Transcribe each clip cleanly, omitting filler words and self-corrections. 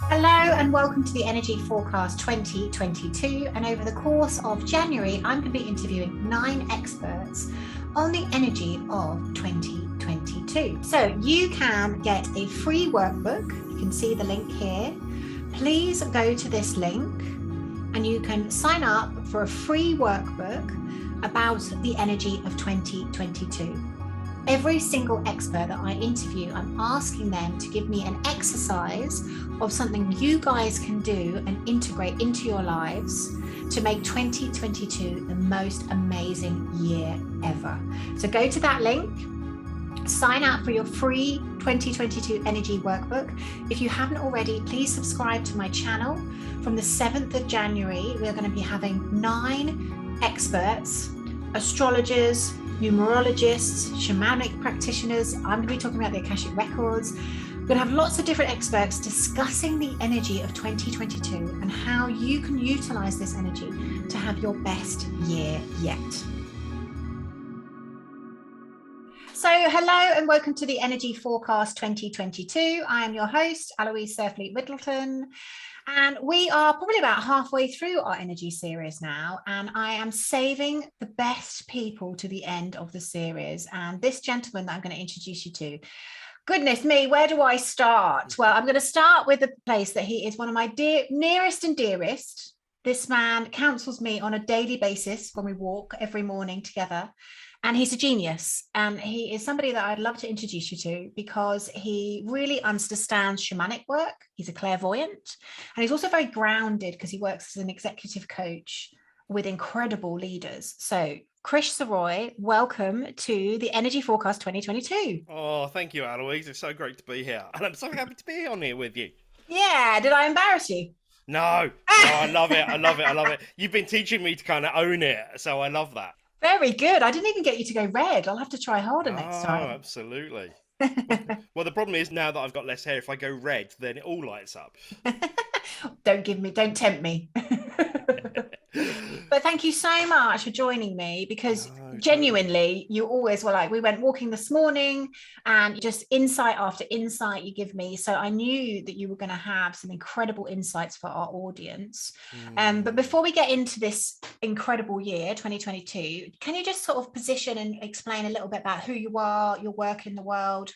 Hello and welcome to the Energy Forecast 2022. And over the course of January, I'm going to be interviewing 9 experts on the energy of 2022. So you can get a free workbook. You can see the link here. Please go to this link and you can sign up for a free workbook about the energy of 2022. Every single expert that I interview, I'm asking them to give me an exercise of something you guys can do and integrate into your lives to make 2022 the most amazing year ever. So go to that link, sign up for your free 2022 energy workbook. If you haven't already, please subscribe to my channel. From the 7th of January, we're going to be having 9 experts, astrologers, numerologists, shamanic practitioners. I'm going to be talking about the Akashic Records. We're going to have lots of different experts discussing the energy of 2022 and how you can utilize this energy to have your best year yet. So hello and welcome to the Energy Forecast 2022. I am your host, Aloise.life. And we are probably about halfway through our energy series now, and I am saving the best people to the end of the series. And this gentleman that I'm going to introduce you to, goodness me, where do I start? Well, I'm going to start with the place that he is one of my nearest and dearest. This man counsels me on a daily basis when we walk every morning together. And he's a genius, and he is somebody that I'd love to introduce you to because he really understands shamanic work. He's a clairvoyant, and he's also very grounded because he works as an executive coach with incredible leaders. So Krish Surroy, welcome to the Energy Forecast 2022. Oh, thank you, Aloise. It's so great to be here. And I'm so happy to be on here with you. Yeah, did I embarrass you? No, I love it. I love it. I love it. You've been teaching me to kind of own it, so I love that. Very good. I didn't even get you to go red. I'll have to try harder next Oh, time. absolutely. Well, the problem is now that I've got less hair, if I go red, then it all lights up. Don't tempt me. But thank you so much for joining me because genuinely, you always were like, we went walking this morning and just insight after insight you give me. So I knew that you were going to have some incredible insights for our audience. But before we get into this incredible year, 2022, can you just sort of position and explain a little bit about who you are, your work in the world?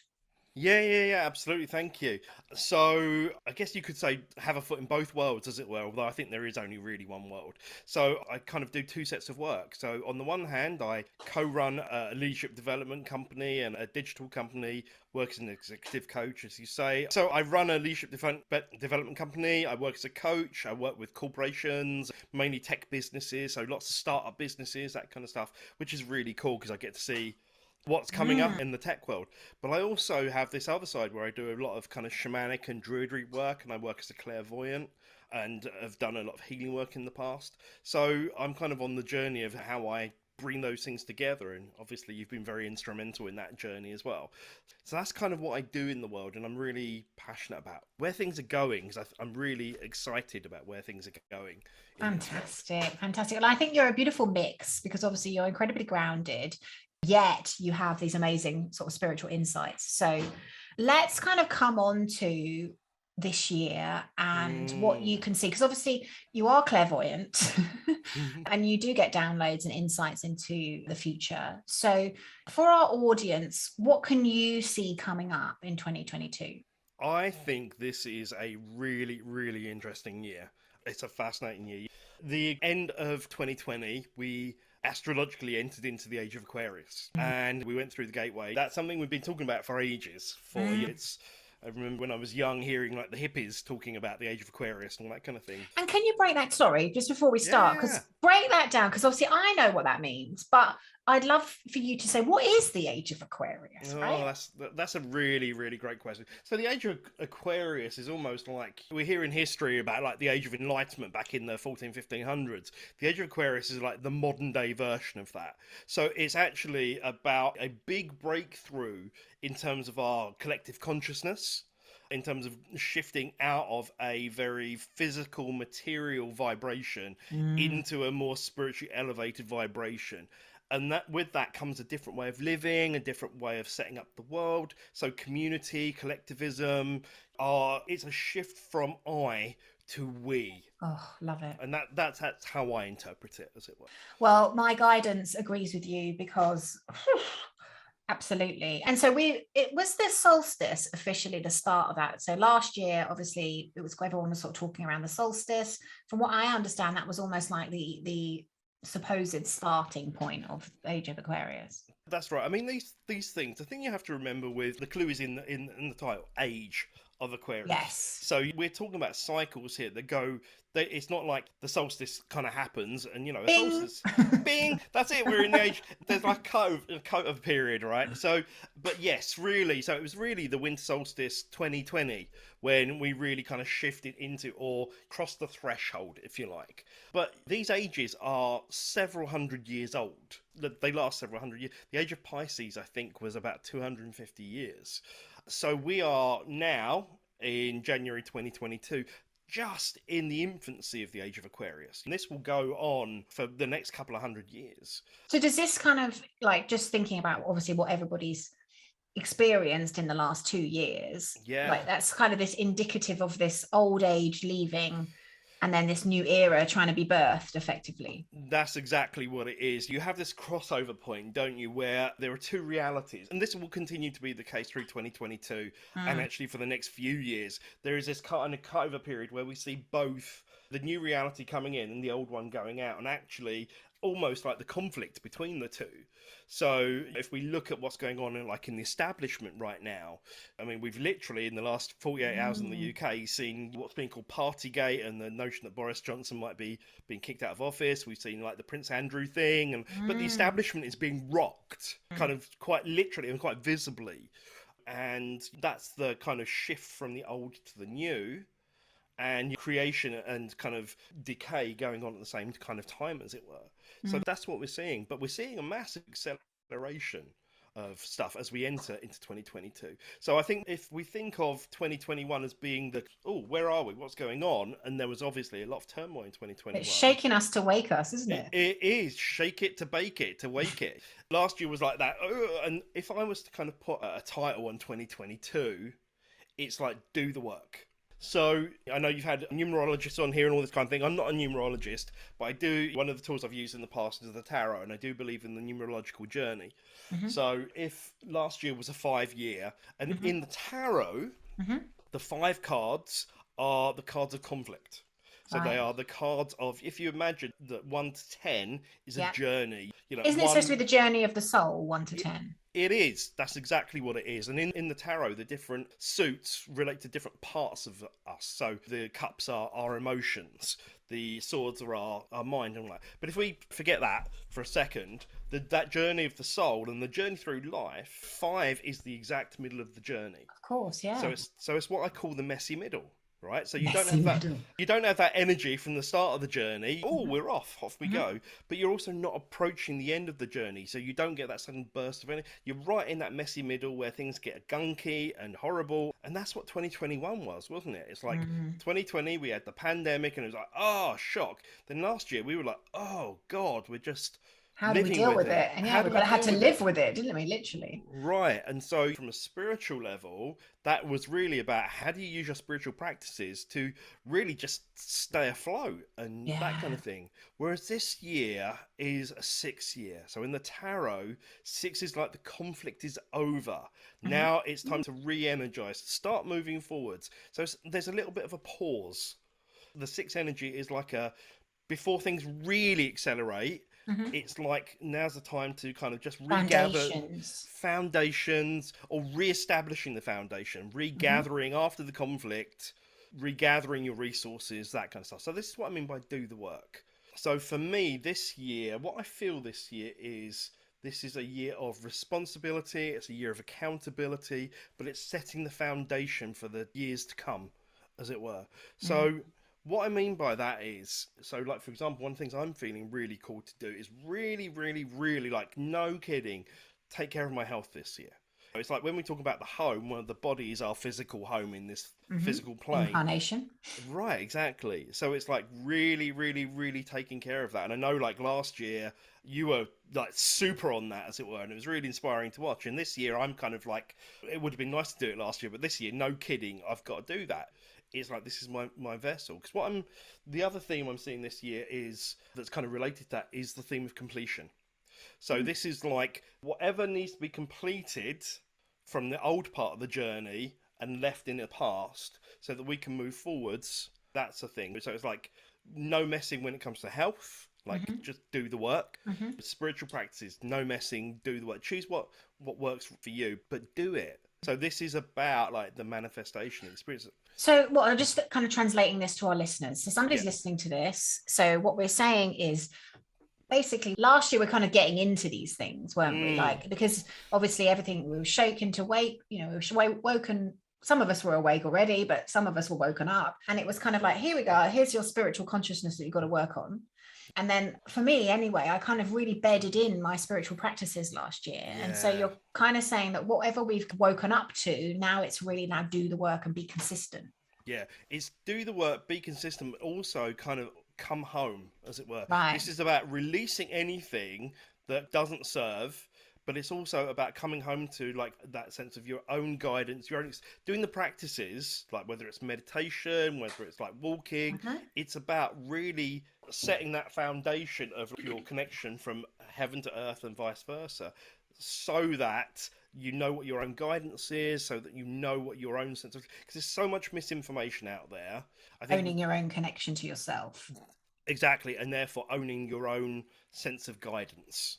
Yeah, absolutely. Thank you. So, I guess you could say have a foot in both worlds, as it were, although I think there is only really one world. So, I kind of do 2 sets of work. So, on the one hand, I co-run a leadership development company and a digital company, work as an executive coach, as you say. So, I run a leadership development company. I work as a coach. I work with corporations, mainly tech businesses, so lots of startup businesses, that kind of stuff, which is really cool because I get to see what's coming up in the tech world. But I also have this other side where I do a lot of kind of shamanic and druidry work, and I work as a clairvoyant and have done a lot of healing work in the past. So I'm kind of on the journey of how I bring those things together, and obviously you've been very instrumental in that journey as well. So that's kind of what I do in the world, and I'm really passionate about where things are going because I'm really excited about where things are going. Fantastic. Well, I think you're a beautiful mix because obviously you're incredibly grounded, yet you have these amazing sort of spiritual insights. So let's kind of come on to this year and what you can see, because obviously you are clairvoyant and you do get downloads and insights into the future. So for our audience, what can you see coming up in 2022? I think this is a really, really interesting year. It's a fascinating year. The end of 2020, we astrologically entered into the Age of Aquarius and we went through the gateway. That's something we've been talking about for ages, for years. I remember when I was young hearing like the hippies talking about the Age of Aquarius and all that kind of thing. And can you break that, sorry, just before we start, because break that down, because obviously I know what that means, but I'd love for you to say, what is the Age of Aquarius, right? That's a really, really great question. So the Age of Aquarius is almost like, we hear in history about like the Age of Enlightenment back in the 1500s. The Age of Aquarius is like the modern day version of that. So it's actually about a big breakthrough in terms of our collective consciousness, in terms of shifting out of a very physical, material vibration into a more spiritually elevated vibration. And that with that comes a different way of living, a different way of setting up the world. So community, collectivism, it's a shift from I to we. Oh, love it. And that's how I interpret it, as it were. Well, my guidance agrees with you because absolutely. And so it was the solstice officially the start of that. So last year, obviously, it was everyone was sort of talking around the solstice. From what I understand, that was almost like the supposed starting point of Age of Aquarius. That's right. I mean, these things. The thing you have to remember with the clue is in the title, Age of Aquarius. Yes. So we're talking about cycles here that go. It's not like the solstice kind of happens, and a Bing. solstice, bing. That's it. We're in the age. There's like a cut of period, right? So, but yes, really. So it was really the winter solstice 2020 when we really kind of shifted into or crossed the threshold, if you like. But these ages are several hundred years old. They last several hundred years. The age of Pisces, I think, was about 250 years. So we are now in January 2022, just in the infancy of the Age of Aquarius. And this will go on for the next couple of hundred years. So does this kind of, like, just thinking about obviously what everybody's experienced in the last 2 years, like that's kind of this indicative of this old age leaving and then this new era trying to be birthed effectively? That's exactly what it is. You have this crossover point, don't you, where there are two realities. And this will continue to be the case through 2022 and actually for the next few years. There is this kind of cutover period where we see both the new reality coming in and the old one going out, and actually almost like the conflict between the two. So if we look at what's going on in the establishment right now, I mean, we've literally in the last 48 hours in the UK seen what's being called Partygate and the notion that Boris Johnson might be being kicked out of office. We've seen like the Prince Andrew thing, but the establishment is being rocked kind of quite literally and quite visibly. And that's the kind of shift from the old to the new, and creation and kind of decay going on at the same kind of time, as it were. So that's what we're seeing. But we're seeing a massive acceleration of stuff as we enter into 2022. So I think if we think of 2021 as being where are we? What's going on? And there was obviously a lot of turmoil in 2021. It's shaking us to wake us, isn't it? It is. Shake it to bake it, to wake it. Last year was like that. And if I was to kind of put a title on 2022, it's like do the work. So I know you've had numerologists on here and all this kind of thing. I'm not a numerologist, but I do. One of the tools I've used in the past is the tarot, and I do believe in the numerological journey. So if last year was a 5-year, and in the tarot, the 5 cards are the cards of conflict. So they are the cards of, if you imagine that 1 to 10 is a journey. Isn't it supposed to be the journey of the soul, 1 to 10? It is. That's exactly what it is. And in the tarot, the different suits relate to different parts of us. So the cups are our emotions. The swords are our mind and all that. But if we forget that for a second, that journey of the soul and the journey through life, 5 is the exact middle of the journey. Of course, yeah. So it's what I call the messy middle. Right, so you don't have that energy from the start of the journey. Oh, we're off we go. But you're also not approaching the end of the journey, so you don't get that sudden burst of energy. You're right in that messy middle where things get gunky and horrible, and that's what 2021 was, wasn't it? It's like 2020, we had the pandemic, and it was like, oh, shock. Then last year we were like, oh God, we're just. How do we deal with it? And we had to live with it, didn't we? Literally. Right. And so from a spiritual level, that was really about how do you use your spiritual practices to really just stay afloat and that kind of thing. Whereas this year is a 6 year. So in the tarot, 6 is like the conflict is over. Now it's time to re-energize, start moving forwards. So there's a little bit of a pause. The 6 energy is like before things really accelerate, it's like now's the time to kind of just regather foundations or re-establishing the foundation, regathering after the conflict, regathering your resources, that kind of stuff. So this is what I mean by do the work. So for me this year, what I feel this year is this is a year of responsibility, it's a year of accountability, but it's setting the foundation for the years to come, as it were. So what I mean by that is, so like, for example, one of the things I'm feeling really called to do is really, really, really, like, no kidding, take care of my health this year. It's like when we talk about the home, well, the body is our physical home in this Hmm. physical plane. Incarnation. Right, exactly. So it's like really, really, really taking care of that. And I know like last year you were like super on that, as it were, and it was really inspiring to watch. And this year I'm kind of like, it would have been nice to do it last year, but this year, no kidding, I've got to do that. It's like this is my vessel. Because the other theme I'm seeing this year is that's kind of related to that is the theme of completion. So this is like whatever needs to be completed from the old part of the journey and left in the past so that we can move forwards. That's a thing. So it's like no messing when it comes to health, like Hmm. just do the work. Hmm. Spiritual practices, no messing, do the work. Choose what works for you, but do it. So this is about like the manifestation experience. So, what I'm just kind of translating this to our listeners. So, somebody's Yeah. listening to this. So, what we're saying is basically last year we're kind of getting into these things, weren't we? Mm, Like, because obviously everything we were shaken to wake, we were woken. Some of us were awake already, but some of us were woken up. And it was kind of like, here we go. Here's your spiritual consciousness that you've got to work on. And then for me, anyway, I kind of really bedded in my spiritual practices last year. And so yeah. you're kind of saying that whatever we've woken up to, now it's really now do the work and be consistent. Yeah, it's do the work, be consistent, but also kind of come home, as it were. Right. This is about releasing anything that doesn't serve, but it's also about coming home to like that sense of your own guidance, your own doing the practices, like whether it's meditation, whether it's like walking. Mhm. It's about really setting that foundation of your connection from heaven to earth and vice versa, so that you know what your own guidance is, so that you know what your own sense of, because there's so much misinformation out there. I think Owning your own connection to yourself. exactly, and therefore owning your own sense of guidance.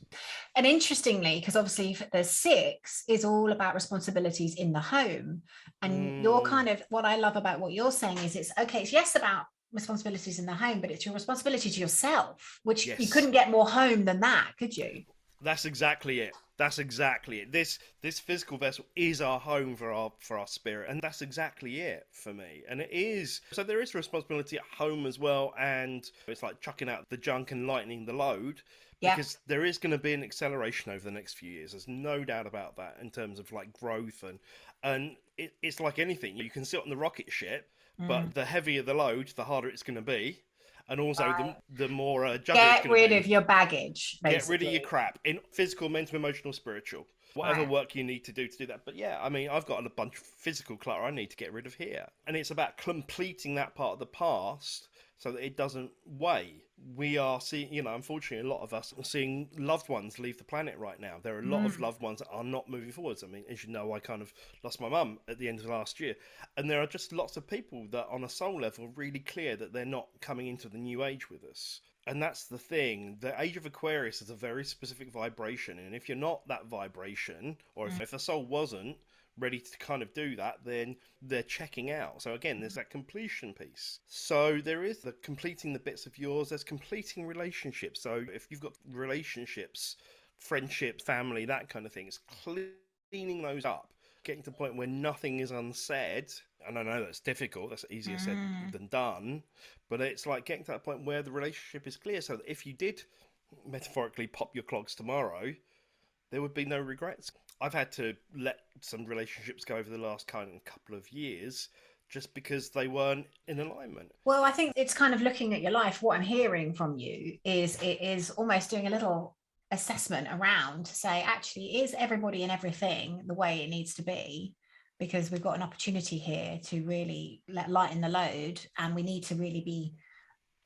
And interestingly, because obviously the six is all about responsibilities in the home. And you're Mm, kind of, what I love about what you're saying is it's okay, it's yes about responsibilities in the home, but it's your responsibility to yourself, which you yes, couldn't get more home than that, could you? that's exactly it. That's exactly it. This physical vessel is our home for our spirit, and that's exactly it for me. And it is so there is responsibility at home as well, and it's like chucking out the junk and lightening the load, Yeah. because there is going to be an acceleration over the next few years. There's no doubt about that in terms of like growth and it's like anything. You can sit on the rocket ship, Mm. but the heavier the load, the harder it's going to be, and also the more jugger it's Get going to rid be. of your baggage, Get rid of your basically. crap in physical, mental, emotional, spiritual. Whatever Right. work you need to do that. But yeah, I mean, I've got a bunch of physical clutter I need to get rid of here. And it's about completing that part of the past so that it doesn't weigh. We are seeing, unfortunately, a lot of us are seeing loved ones leave the planet right now. There are a lot of Mm. loved ones that are not moving forwards. I mean, as you know, I kind of lost my mum at the end of last year. And there are just lots of people that, on a soul level, are really clear that they're not coming into the new age with us. And that's the thing. The Age of Aquarius is a very specific vibration, and if you're not that vibration, or Mm. if the soul wasn't ready to kind of do that, then they're checking out. So again, there's that completion piece. So there is the completing the bits of yours. There's completing relationships. So if you've got relationships, friendships, family, that kind of thing, it's cleaning those up, getting to the point where nothing is unsaid. And I know that's difficult. That's easier said Mm. than done. But it's like getting to that point where the relationship is clear, so that if you did metaphorically pop your clogs tomorrow, there would be no regrets. I've had to let some relationships go over the last kind of couple of years just because they weren't in alignment. Well, I think it's kind of looking at your life. What I'm hearing from you is it is almost doing a little assessment around to say, actually, is everybody and everything the way it needs to be? Because we've got an opportunity here to really lighten the load, and we need to really be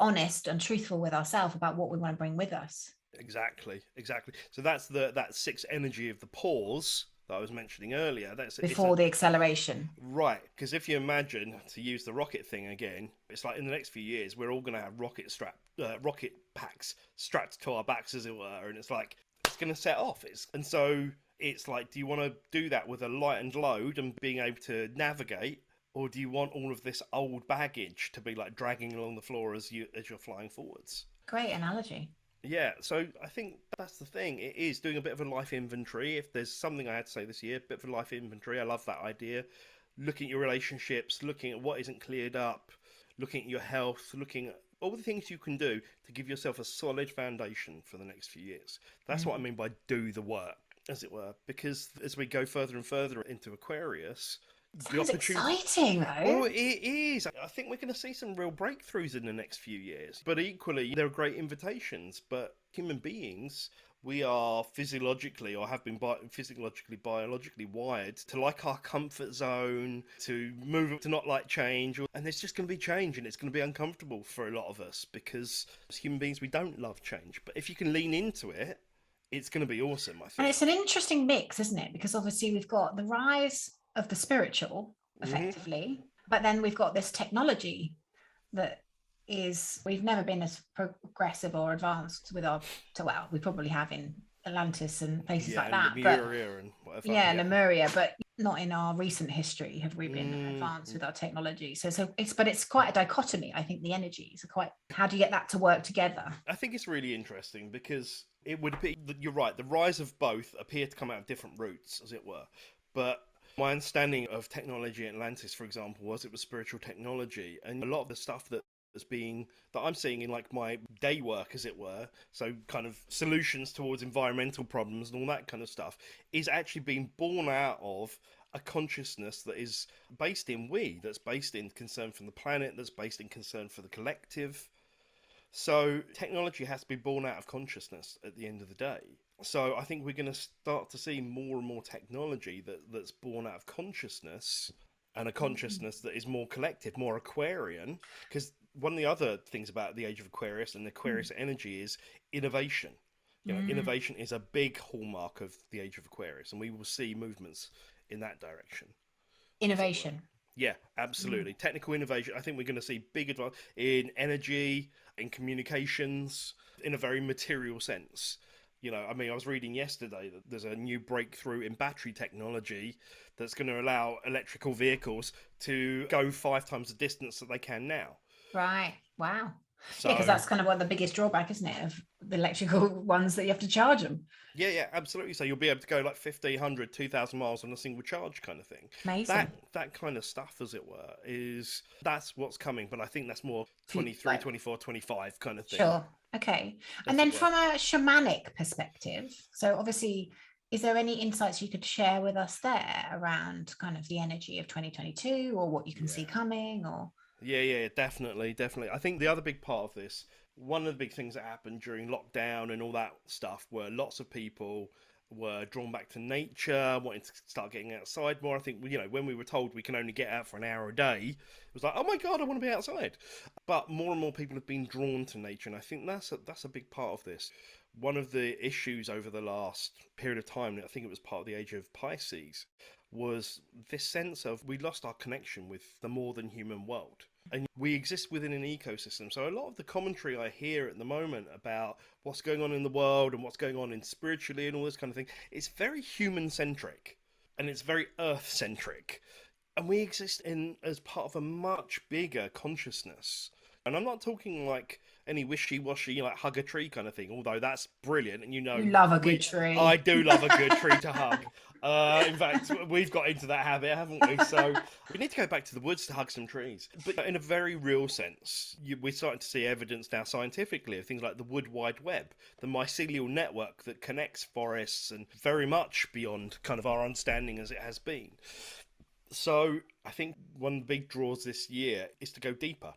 honest and truthful with ourselves about what we want to bring with us. Exactly, exactly. So that's that sixth energy of the pause that I was mentioning earlier. It's a Before the acceleration. right, because if you imagine, to use the rocket thing again, it's like in the next few years we're all going to have rocket packs strapped to our backs, as it were, and it's like it's going to set off. It's like, do you want to do that with a lightened load and being able to navigate, or do you want all of this old baggage to be like dragging along the floor as you're flying forwards? Great analogy. Yeah, so I think that's the thing. It is doing a bit of a life inventory. If there's something I had to say this year, a bit of a life inventory. I love that idea. Looking at your relationships, looking at what isn't cleared up, looking at your health, looking at all the things you can do to give yourself a solid foundation for the next few years. That's what I Mm. mean by do the work. as it were, because as we go further and further into Aquarius, the Sounds opportunity. exciting, Well, though. it is. I think we're going to see some real breakthroughs in the next few years. But equally, there are great invitations. But human beings, we are physiologically, or have been physiologically, biologically wired to like our comfort zone, to move, to not like change. And there's just going to be change, and it's going to be uncomfortable for a lot of us because as human beings, we don't love change. But if you can lean into it, it's going to be awesome, I And think. it's an interesting mix, isn't it? Because obviously we've got the rise of the spiritual, Hmm. effectively, but then we've got this technology that is, we've never been as progressive or advanced with our, so well, we probably have in Atlantis and places Yeah, like and that, but Lemuria and whatever. yeah, Yeah. Lemuria, but not in our recent history have we been Mm. advanced with our technology. So it's, but it's quite a dichotomy. I think the energies are quite, how do you get that to work together? I think it's really interesting because it would be, you're right, the rise of both appear to come out of different routes, as it were. But my understanding of technology in Atlantis, for example, was it was spiritual technology. And a lot of the stuff that I'm seeing in like my day work, as it were, so kind of solutions towards environmental problems and all that kind of stuff, is actually being born out of a consciousness that is based in that's based in concern for the planet, that's based in concern for the collective. So technology has to be born out of consciousness at the end of the day. So I think we're going to start to see more and more technology that's born out of consciousness, and a consciousness that is more collective, more Aquarian. Because one of the other things about the Age of Aquarius and Aquarius energy is innovation. You know, Mm. innovation is a big hallmark of the Age of Aquarius, and we will see movements in that direction, as it were. Innovation. Yeah, Mm. absolutely. Technical innovation. I think we're going to see big advance in energy, in communications, in a very material sense. You know, I mean, I was reading yesterday that there's a new breakthrough in battery technology that's going to allow electrical vehicles to go 5 times the distance that they can now. Right. Wow. Yeah, because So, that's kind of one of the biggest drawback, isn't it, of the electrical ones, that you have to charge them. yeah, absolutely. So you'll be able to go like 1,500, 2,000 miles on a single charge kind of thing. Amazing. That kind of stuff, as it were, that's what's coming. But I think that's more Few- 23, Like, 24, 25 kind of thing, sure. Okay. And as then it were. from a shamanic perspective, so obviously, is there any insights you could share with us there around kind of the energy of 2022, or what you can see Yeah. coming, or? Yeah, definitely, definitely. I think the other big part of this, one of the big things that happened during lockdown and all that stuff, were lots of people were drawn back to nature, wanting to start getting outside more. I think, you know, when we were told we can only get out for an hour a day, it was like, oh my God, I want to be outside. But more and more people have been drawn to nature, and I think that's a big part of this. One of the issues over the last period of time, I think it was part of the Age of Pisces, was this sense of we lost our connection with the more than human world. And we exist within an ecosystem. So a lot of the commentary I hear at the moment about what's going on in the world and what's going on in spiritually and all this kind of thing, it's very human centric and it's very earth centric. And we exist in as part of a much bigger consciousness. And I'm not talking like any wishy-washy, like hug a tree kind of thing, although that's brilliant. And you know, You love a good I tree. do love a good tree to hug. In fact, we've got into that habit, haven't we? So we need to go back to the woods to hug some trees. But in a very real sense, we're starting to see evidence now scientifically of things like the wood wide web, the mycelial network that connects forests, and very much beyond kind of our understanding as it has been. So I think one of the big draws this year is to go deeper.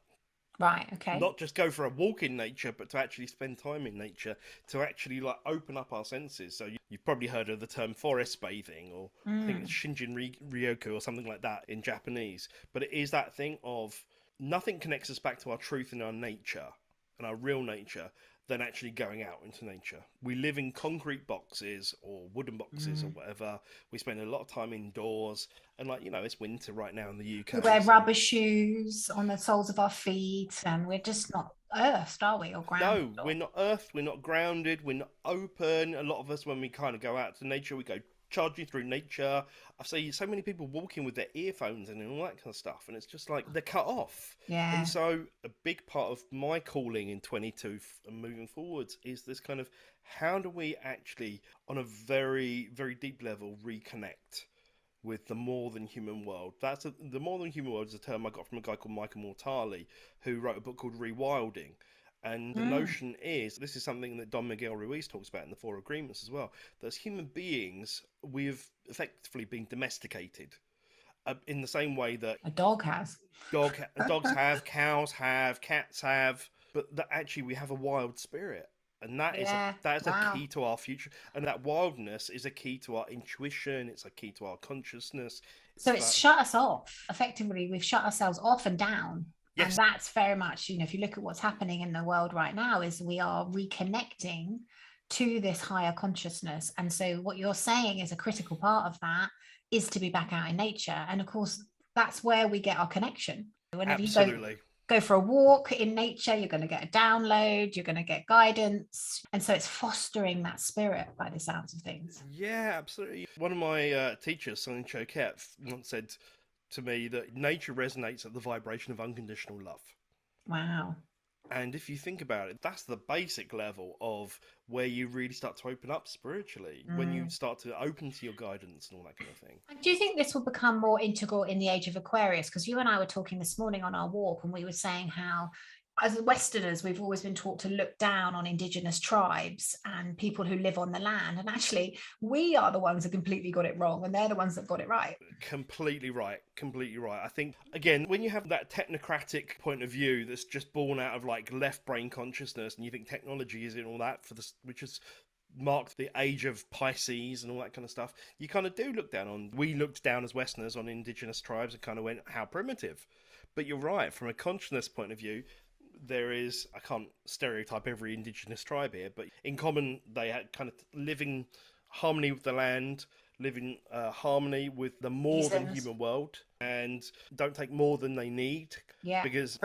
Right. Okay. Not just go for a walk in nature, but to actually spend time in nature, to actually like open up our senses. So you've probably heard of the term forest bathing, or I think it's Mm. Shinjin Ryoku or something like that in Japanese. But it is that thing of nothing connects us back to our truth and our nature and our real nature than actually going out into nature. We live in concrete boxes or wooden boxes or Mm. whatever. We spend a lot of time indoors, and like, you know, it's winter right now in the We UK. wear So rubber shoes on the soles of our feet, and we're just not earthed, are we, or grounded? no, we're Or not earthed, we're not grounded, we're not open. A lot of us, when we kind of go out to nature, we go charging through nature. I see so many people walking with their earphones in and all that kind of stuff, and it's just like they're cut off. And yeah. so, a big part of my calling in 22 and moving forwards is this kind of how do we actually, on a very, very deep level, reconnect with the more than human world. The more than human world is a term I got from a guy called Michael Mortali, who wrote a book called Rewilding. And the notion is, this is something that Don Miguel Ruiz talks about in the Four Agreements as well, that as human beings, we've effectively been domesticated in the same way that A dog has. dogs have, cows have, cats have, but that actually we have a wild spirit. And Yeah. that is a Wow. key to our future. And that wildness is a key to our intuition. It's a key to our consciousness. It's So it's that, shut us off. Effectively, we've shut ourselves off and down. And yes, that's very much, if you look at what's happening in the world right now, is we are reconnecting to this higher consciousness. And so what you're saying is a critical part of that is to be back out in nature. And of course, that's where we get our connection. Whenever you absolutely. go for a walk in nature, you're going to get a download, you're going to get guidance. And so it's fostering that spirit by the sounds of things. Yeah, absolutely. One of my teachers, Sonny Choquette, once said to me that nature resonates at the vibration of unconditional love. Wow. And if you think about it, that's the basic level of where you really start to open up spiritually, when you start to open to your guidance and all that kind of thing. Do you think this will become more integral in the age of Aquarius? Because you and I were talking this morning on our walk, and we were saying how, as Westerners, we've always been taught to look down on indigenous tribes and people who live on the land. And actually, we are the ones that completely got it wrong, and they're the ones that got it right. Completely right. Completely right. I think, again, when you have that technocratic point of view that's just born out of like left brain consciousness, and you think technology is in all that for this, which is marked the age of Pisces and all that kind of stuff, you kind of do look down on, we looked down as Westerners on indigenous tribes and kind of went, how primitive. But you're right, from a consciousness point of view, there is, I can't stereotype every indigenous tribe here, but in common, they had kind of living harmony with the land, living harmony with the more than human world, and don't take more than they need. Yeah, because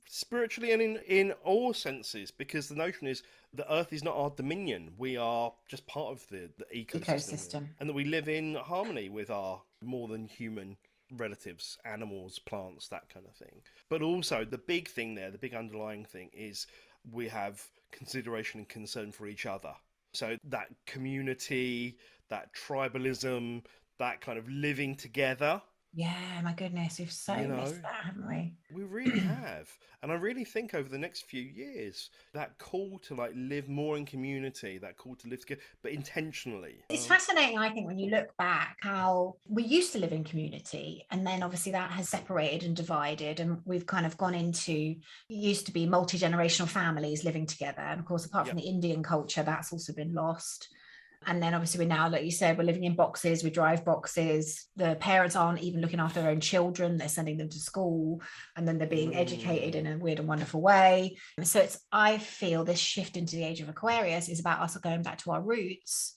spiritually and in all senses, because the notion is the earth is not our dominion. We are just part of the ecosystem, and that we live in harmony with our more than human relatives, animals, plants, that kind of thing. But also the big thing there, the big underlying thing is we have consideration and concern for each other. So that community, that tribalism, that kind of living together. Yeah, my goodness, we've so missed that, haven't we? We really have. And I really think over the next few years, that call to like live more in community, that call to live together, but intentionally. It's fascinating, I think, when you look back how we used to live in community, and then obviously that has separated and divided, and we've kind of gone into, used to be multi-generational families living together. And of course, apart from the Indian culture, that's also been lost. And then obviously we're now, like you said, we're living in boxes, we drive boxes. The parents aren't even looking after their own children. They're sending them to school, and then they're being educated in a weird and wonderful way. So I feel this shift into the age of Aquarius is about us going back to our roots,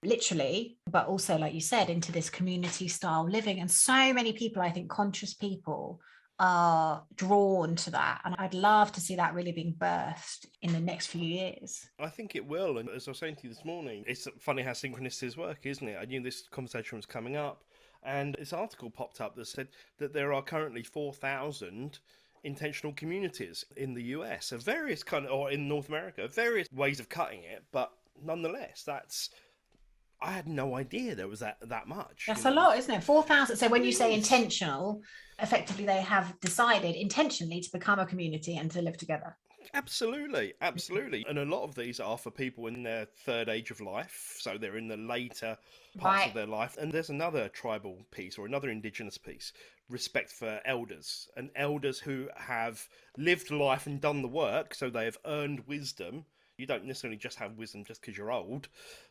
literally, but also, like you said, into this community style living. And so many people, I think conscious people, are drawn to that, and I'd love to see that really being birthed in the next few years. I think it will, and as I was saying to you this morning, it's funny how synchronicities work, isn't it? I knew this conversation was coming up, and this article popped up that said that there are currently 4,000 intentional communities in the US of various or in North America, various ways of cutting it, but nonetheless, I had no idea there was that much. That's a lot, isn't it? 4,000. So when you say intentional, effectively they have decided intentionally to become a community and to live together. Absolutely. And a lot of these are for people in their third age of life, so they're in the later parts of their life. And there's another tribal piece or another indigenous piece, respect for elders, and elders who have lived life and done the work, so they have earned wisdom. You don't necessarily just have wisdom just because you're old,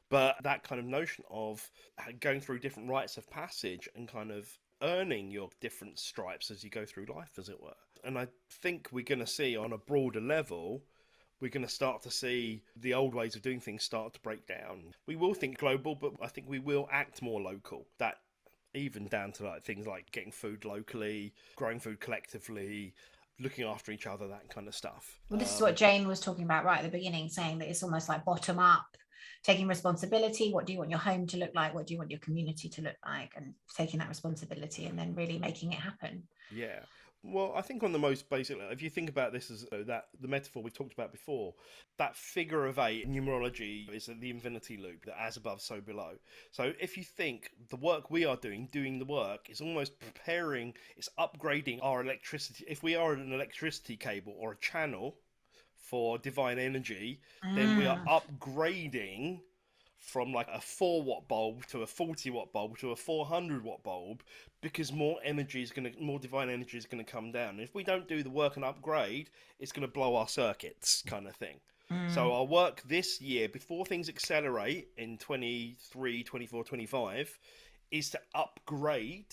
but that kind of notion of going through different rites of passage and kind of earning your different stripes as you go through life, as it were. And I think we're going to see on a broader level, we're going to start to see the old ways of doing things start to break down. We will think global, but I think we will act more local. That even down to like things like getting food locally, growing food collectively, looking after each other, that kind of stuff. Well, this is what Jane was talking about right at the beginning, saying that it's almost like bottom up, taking responsibility. What do you want your home to look like? What do you want your community to look like? And taking that responsibility and then really making it happen. Yeah. Well, I think on the most basic level, if you think about this as that the metaphor we talked about before, that figure of 8 in numerology is the infinity loop, that as above, so below. So if you think the work we are doing the work, is almost preparing, it's upgrading our electricity. If we are an electricity cable or a channel for divine energy, then we are Mm. upgrading from like a 4 watt bulb to a 40 watt bulb to a 400 watt bulb, because more divine energy is gonna come down. And if we don't do the work and upgrade, it's gonna blow our circuits, kind of thing. So Mm. our work this year, before things accelerate in 23, 24, 25, is to upgrade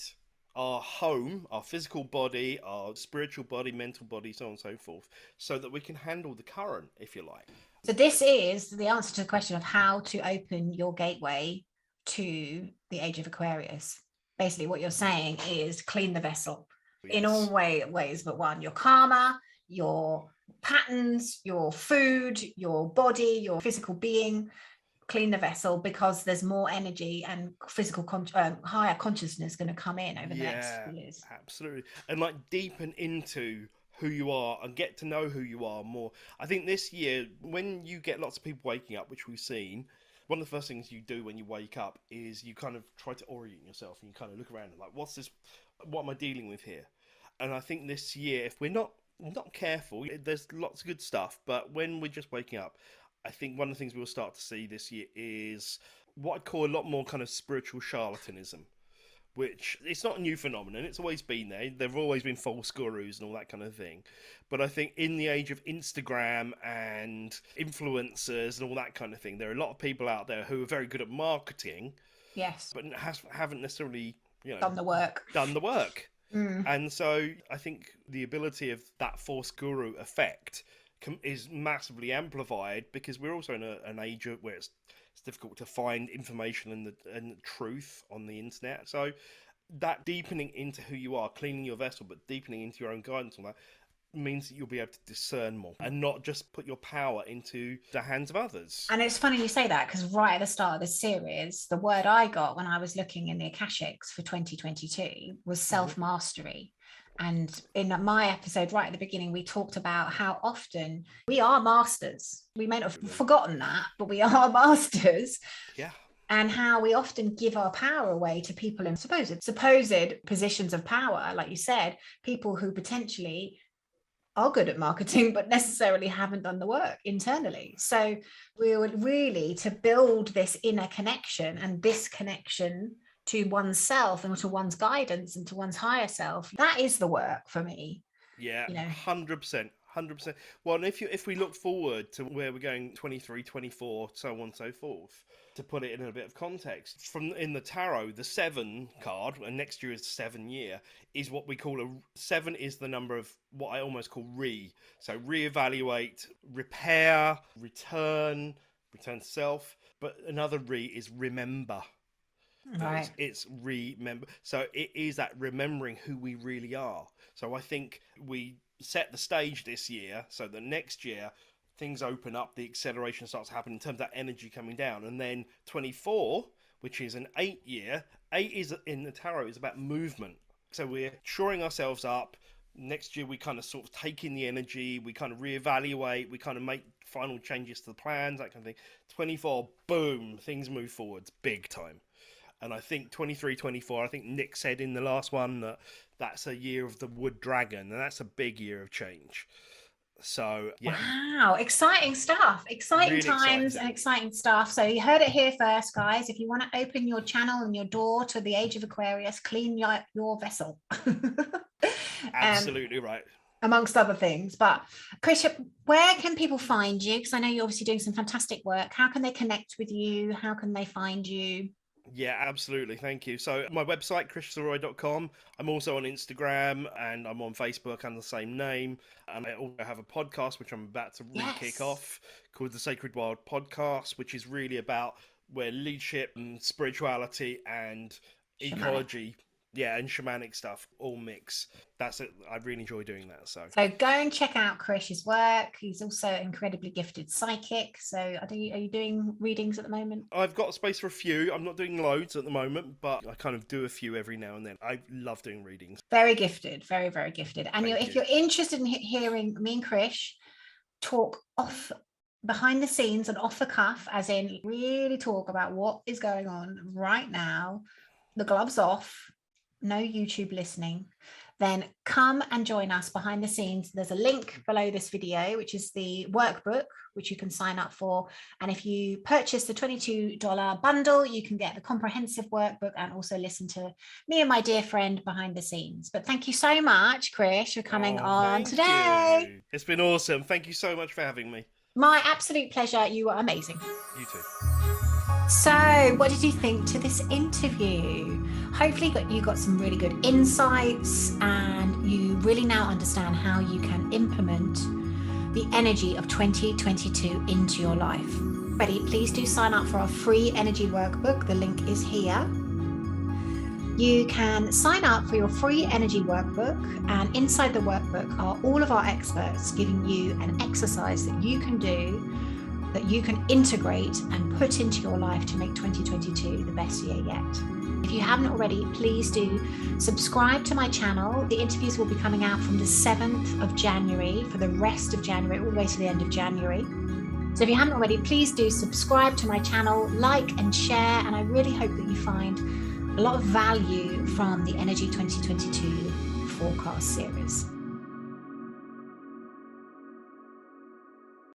our home, our physical body, our spiritual body, mental body, so on and so forth, so that we can handle the current, if you like. So this is the answer to the question of how to open your gateway to the Age of Aquarius. Basically, what you're saying is clean the vessel in all Yes. ways, but one, your karma, your patterns, your food, your body, your physical being. Clean the vessel, because there's more energy and physical higher consciousness going to come in over the next Yeah, years. absolutely. And like deepen into who you are and get to know who you are more. I think this year, when you get lots of people waking up, which we've seen, one of the first things you do when you wake up is you kind of try to orient yourself and you kind of look around and like, what's this? What am I dealing with here? And I think this year, if we're not careful, there's lots of good stuff, but when we're just waking up, I think one of the things we'll start to see this year is what I'd call a lot more kind of spiritual charlatanism, which it's not a new phenomenon. It's always been there. There've always been false gurus and all that kind of thing. But I think in the age of Instagram and influencers and all that kind of thing, there are a lot of people out there who are very good at marketing, Yes. but haven't necessarily, Done the work. done the work. Mm. And so I think the ability of that false guru effect is massively amplified, because we're also in an age where it's difficult to find information and the truth on the internet. So that deepening into who you are, cleaning your vessel, but deepening into your own guidance on that, means that you'll be able to discern more and not just put your power into the hands of others. And it's funny you say that, because right at the start of this series, the word I got when I was looking in the Akashics for 2022 was self-mastery. And in my episode right at the beginning, we talked about how often we are masters. We may not have forgotten that, but we are masters. Yeah. And how we often give our power away to people in supposed positions of power, like you said, people who potentially are good at marketing but necessarily haven't done the work internally. So we would really, to build this inner connection and this connection to oneself and to one's guidance and to one's higher self, that is the work for me. Yeah, 100%. 100%. Well, and if we look forward to where we're going, 23, 24, so on and so forth, to put it in a bit of context, from in the tarot, the 7 card, and next year is 7 year, is what we call 7 is the number of what I almost call so reevaluate, repair, return to self. But another is remember. Right. It's remember. So it is that remembering who we really are. So I think we set the stage this year so that next year things open up, the acceleration starts happening in terms of that energy coming down. And then 24, which is an 8 year, 8 is in the tarot is about movement. So we're shoring ourselves up. Next year we kind of sort of take in the energy, we kind of reevaluate, we kind of make final changes to the plans, that kind of thing. 24, boom, things move forwards big time. And I think 23, 24, I think Nick said in the last one that that's a year of the wood dragon, and that's a big year of change. So, yeah. Wow, exciting stuff. Exciting Really times exciting. and exciting stuff. So you heard it here first, guys. If you want to open your channel and your door to the Age of Aquarius, clean your vessel. Absolutely right. Amongst other things. But Krish, where can people find you? Because I know you're obviously doing some fantastic work. How can they connect with you? How can they find you? Yeah, absolutely. Thank you. So my website, KrishSurroy.com. I'm also on Instagram and I'm on Facebook under the same name. And I also have a podcast, which I'm about to kick off, called the Sacred Wild Podcast, which is really about where leadership and spirituality and ecology, and shamanic stuff all mix. That's it. I really enjoy doing that. So go and check out Krish's work. He's also an incredibly gifted psychic. So are you doing readings at the moment? I've got space for a few. I'm not doing loads at the moment, but I kind of do a few every now and then. I love doing readings. Very gifted, very, very gifted. And if you're interested in hearing me and Krish talk off behind the scenes and off the cuff, as in really talk about what is going on right now, the gloves off, no YouTube listening, then come and join us behind the scenes. There's a link below this video, which is the workbook, which you can sign up for. And if you purchase the $22 bundle, you can get the comprehensive workbook and also listen to me and my dear friend behind the scenes. But thank you so much, Krish, for coming on today. You. It's been awesome. Thank you so much for having me. My absolute pleasure. You were amazing. You too. So, what did you think to this interview? Hopefully you got some really good insights, and you really now understand how you can implement the energy of 2022 into your life. Ready? Please do sign up for our free energy workbook. The link is here. You can sign up for your free energy workbook, and inside the workbook are all of our experts giving you an exercise that you can do, that you can integrate and put into your life to make 2022 the best year yet. If you haven't already, please do subscribe to my channel. The interviews will be coming out from the 7th of January for the rest of January, all the way to the end of January. So if you haven't already, please do subscribe to my channel, like and share, and I really hope that you find a lot of value from the Energy 2022 forecast series.